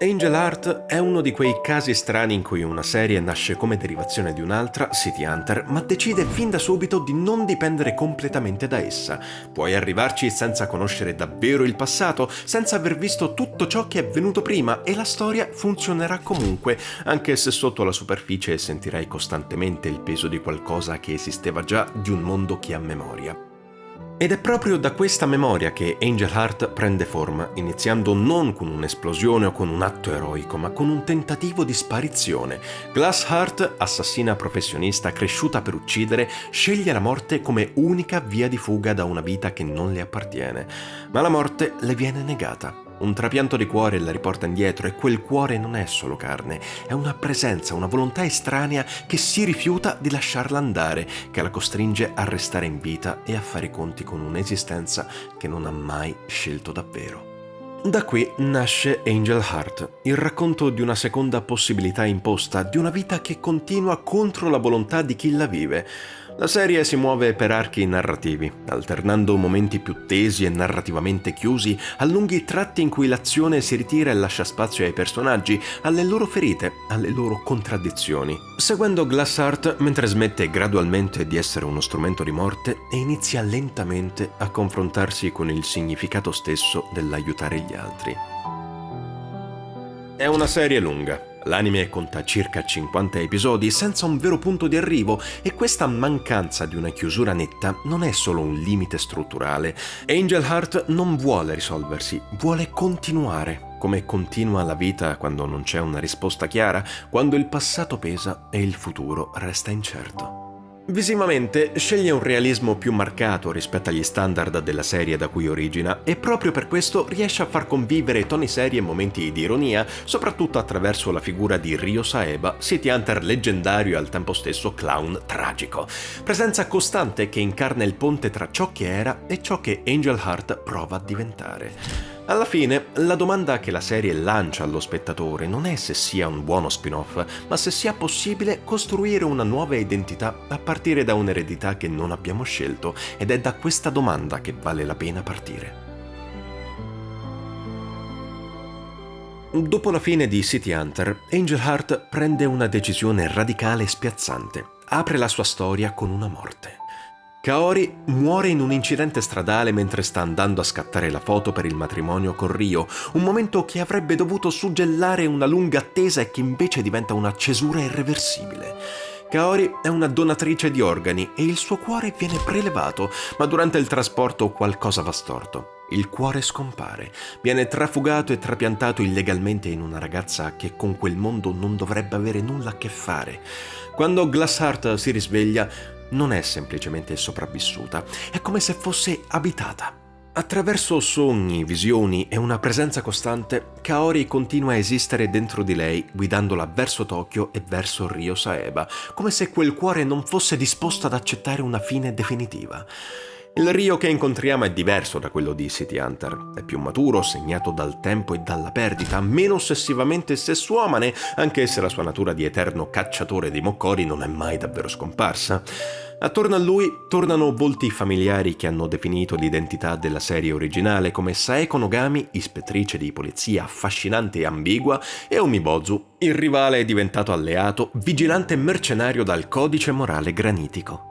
Angel Heart è uno di quei casi strani in cui una serie nasce come derivazione di un'altra, City Hunter, ma decide fin da subito di non dipendere completamente da essa. Puoi arrivarci senza conoscere davvero il passato, senza aver visto tutto ciò che è venuto prima e la storia funzionerà comunque, anche se sotto la superficie sentirai costantemente il peso di qualcosa che esisteva già, di un mondo che ha memoria. Ed è proprio da questa memoria che Angel Heart prende forma, iniziando non con un'esplosione o con un atto eroico, ma con un tentativo di sparizione. Glass Heart, assassina professionista cresciuta per uccidere, sceglie la morte come unica via di fuga da una vita che non le appartiene. Ma la morte le viene negata. Un trapianto di cuore la riporta indietro e quel cuore non è solo carne, è una presenza, una volontà estranea che si rifiuta di lasciarla andare, che la costringe a restare in vita e a fare i conti con un'esistenza che non ha mai scelto davvero. Da qui nasce Angel Heart, il racconto di una seconda possibilità imposta, di una vita che continua contro la volontà di chi la vive. La serie si muove per archi narrativi, alternando momenti più tesi e narrativamente chiusi a lunghi tratti in cui l'azione si ritira e lascia spazio ai personaggi, alle loro ferite, alle loro contraddizioni, seguendo Glass Heart mentre smette gradualmente di essere uno strumento di morte e inizia lentamente a confrontarsi con il significato stesso dell'aiutare gli altri. È una serie lunga. L'anime conta circa 50 episodi senza un vero punto di arrivo e questa mancanza di una chiusura netta non è solo un limite strutturale. Angel Heart non vuole risolversi, vuole continuare, come continua la vita quando non c'è una risposta chiara, quando il passato pesa e il futuro resta incerto. Visivamente sceglie un realismo più marcato rispetto agli standard della serie da cui origina e proprio per questo riesce a far convivere toni seri e momenti di ironia, soprattutto attraverso la figura di Ryo Saeba, City Hunter leggendario e al tempo stesso clown tragico. Presenza costante che incarna il ponte tra ciò che era e ciò che Angel Heart prova a diventare. Alla fine, la domanda che la serie lancia allo spettatore non è se sia un buono spin-off, ma se sia possibile costruire una nuova identità a partire da un'eredità che non abbiamo scelto, ed è da questa domanda che vale la pena partire. Dopo la fine di City Hunter, Angel Heart prende una decisione radicale e spiazzante. Apre la sua storia con una morte. Kaori muore in un incidente stradale mentre sta andando a scattare la foto per il matrimonio con Ryo, un momento che avrebbe dovuto suggellare una lunga attesa e che invece diventa una cesura irreversibile. Kaori è una donatrice di organi e il suo cuore viene prelevato, ma durante il trasporto qualcosa va storto. Il cuore scompare, viene trafugato e trapiantato illegalmente in una ragazza che con quel mondo non dovrebbe avere nulla a che fare. Quando Glass Heart si risveglia, non è semplicemente sopravvissuta, è come se fosse abitata. Attraverso sogni, visioni e una presenza costante, Kaori continua a esistere dentro di lei, guidandola verso Tokyo e verso Ryo Saeba, come se quel cuore non fosse disposto ad accettare una fine definitiva. Il Ryo che incontriamo è diverso da quello di City Hunter. È più maturo, segnato dal tempo e dalla perdita, meno ossessivamente sessuomane, anche se la sua natura di eterno cacciatore di moccori non è mai davvero scomparsa. Attorno a lui tornano volti familiari che hanno definito l'identità della serie originale, come Saeko Nogami, ispettrice di polizia affascinante e ambigua, e Umibozu, il rivale diventato alleato, vigilante mercenario dal codice morale granitico.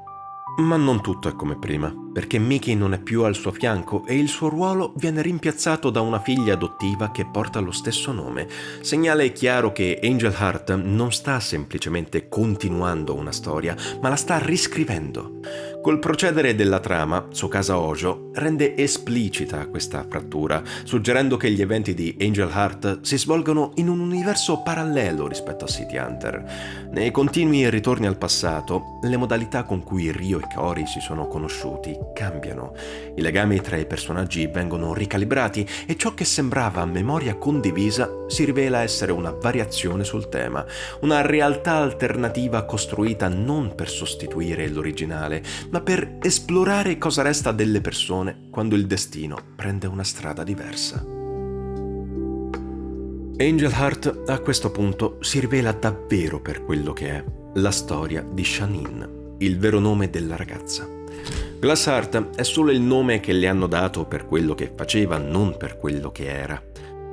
Ma non tutto è come prima, perché Miki non è più al suo fianco e il suo ruolo viene rimpiazzato da una figlia adottiva che porta lo stesso nome, segnale chiaro che Angel Heart non sta semplicemente continuando una storia, ma la sta riscrivendo. Col procedere della trama, Tsukasa Ojo rende esplicita questa frattura, suggerendo che gli eventi di Angel Heart si svolgono in un universo parallelo rispetto a City Hunter. Nei continui ritorni al passato, le modalità con cui Ryo e Kaori si sono conosciuti cambiano. I legami tra i personaggi vengono ricalibrati e ciò che sembrava memoria condivisa si rivela essere una variazione sul tema, una realtà alternativa costruita non per sostituire l'originale, ma per esplorare cosa resta delle persone quando il destino prende una strada diversa. Angel Heart a questo punto si rivela davvero per quello che è, la storia di Shanin, il vero nome della ragazza. Glass Heart è solo il nome che le hanno dato per quello che faceva, non per quello che era.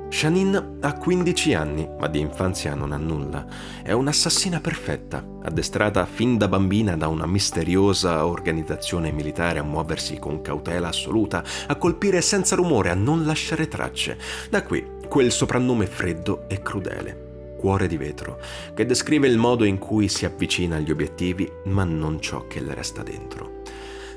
Shanine ha 15 anni, ma di infanzia non ha nulla. È un'assassina perfetta, addestrata fin da bambina da una misteriosa organizzazione militare a muoversi con cautela assoluta, a colpire senza rumore, a non lasciare tracce. Da qui quel soprannome freddo e crudele, Cuore di vetro, che descrive il modo in cui si avvicina agli obiettivi, ma non ciò che le resta dentro.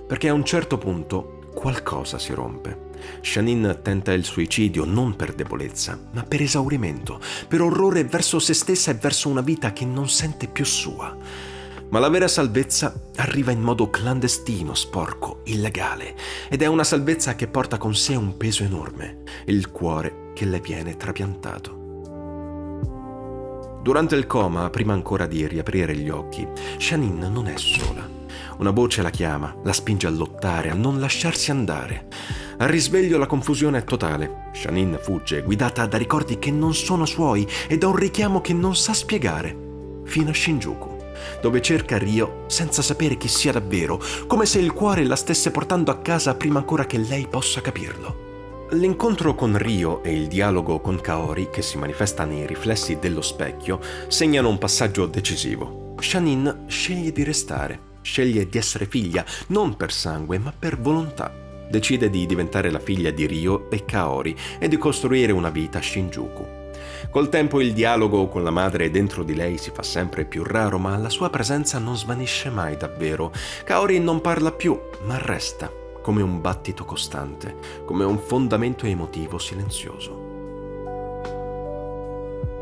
Perché a un certo punto qualcosa si rompe. Shanine tenta il suicidio non per debolezza, ma per esaurimento, per orrore verso se stessa e verso una vita che non sente più sua. Ma la vera salvezza arriva in modo clandestino, sporco, illegale, ed è una salvezza che porta con sé un peso enorme, il cuore che le viene trapiantato. Durante il coma, prima ancora di riaprire gli occhi, Shanine non è sola. Una voce la chiama, la spinge a lottare, a non lasciarsi andare. Al risveglio la confusione è totale. Shanine fugge, guidata da ricordi che non sono suoi e da un richiamo che non sa spiegare, fino a Shinjuku, dove cerca Ryo senza sapere chi sia davvero, come se il cuore la stesse portando a casa prima ancora che lei possa capirlo. L'incontro con Ryo e il dialogo con Kaori, che si manifesta nei riflessi dello specchio, segnano un passaggio decisivo. Shanine sceglie di restare, sceglie di essere figlia, non per sangue, ma per volontà. Decide di diventare la figlia di Ryo e Kaori e di costruire una vita a Shinjuku. Col tempo il dialogo con la madre dentro di lei si fa sempre più raro, ma la sua presenza non svanisce mai davvero. Kaori non parla più, ma resta, come un battito costante, come un fondamento emotivo silenzioso.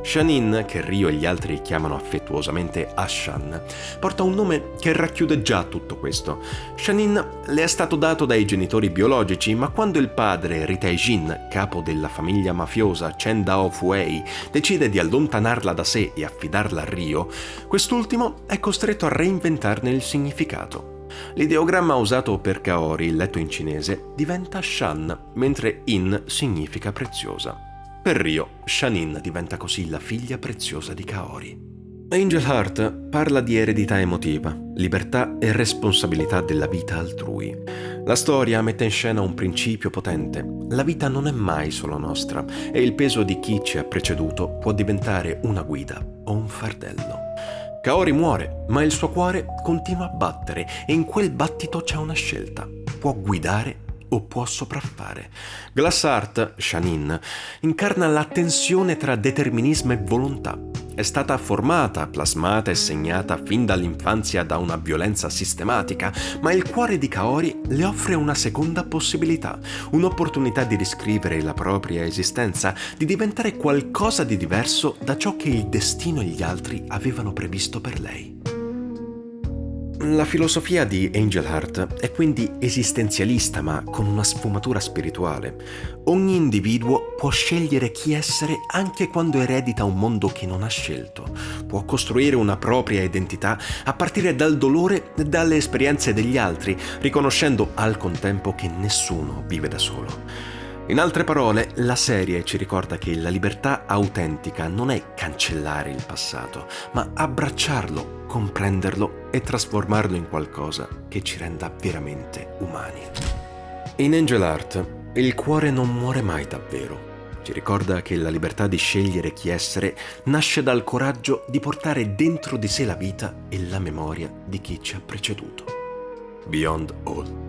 Shanine, che Ryo e gli altri chiamano affettuosamente Ashan, porta un nome che racchiude già tutto questo. Shanine le è stato dato dai genitori biologici, ma quando il padre Ritae-jin, capo della famiglia mafiosa Chen Dao-fuei, decide di allontanarla da sé e affidarla a Ryo, quest'ultimo è costretto a reinventarne il significato. L'ideogramma usato per Kaori, letto in cinese, diventa Shan, mentre In significa preziosa. Per Ryo, Shanine diventa così la figlia preziosa di Kaori. Angel Heart parla di eredità emotiva, libertà e responsabilità della vita altrui. La storia mette in scena un principio potente. La vita non è mai solo nostra e il peso di chi ci ha preceduto può diventare una guida o un fardello. Kaori muore, ma il suo cuore continua a battere e in quel battito c'è una scelta. Può guidare o può sopraffare. Glass Heart, Shanine, incarna la tensione tra determinismo e volontà. È stata formata, plasmata e segnata fin dall'infanzia da una violenza sistematica, ma il cuore di Kaori le offre una seconda possibilità, un'opportunità di riscrivere la propria esistenza, di diventare qualcosa di diverso da ciò che il destino e gli altri avevano previsto per lei. La filosofia di Angel Heart è quindi esistenzialista, ma con una sfumatura spirituale. Ogni individuo può scegliere chi essere anche quando eredita un mondo che non ha scelto. Può costruire una propria identità a partire dal dolore e dalle esperienze degli altri, riconoscendo al contempo che nessuno vive da solo. In altre parole, la serie ci ricorda che la libertà autentica non è cancellare il passato, ma abbracciarlo, comprenderlo e trasformarlo in qualcosa che ci renda veramente umani. In Angel Heart, il cuore non muore mai davvero. Ci ricorda che la libertà di scegliere chi essere nasce dal coraggio di portare dentro di sé la vita e la memoria di chi ci ha preceduto. Beyond All.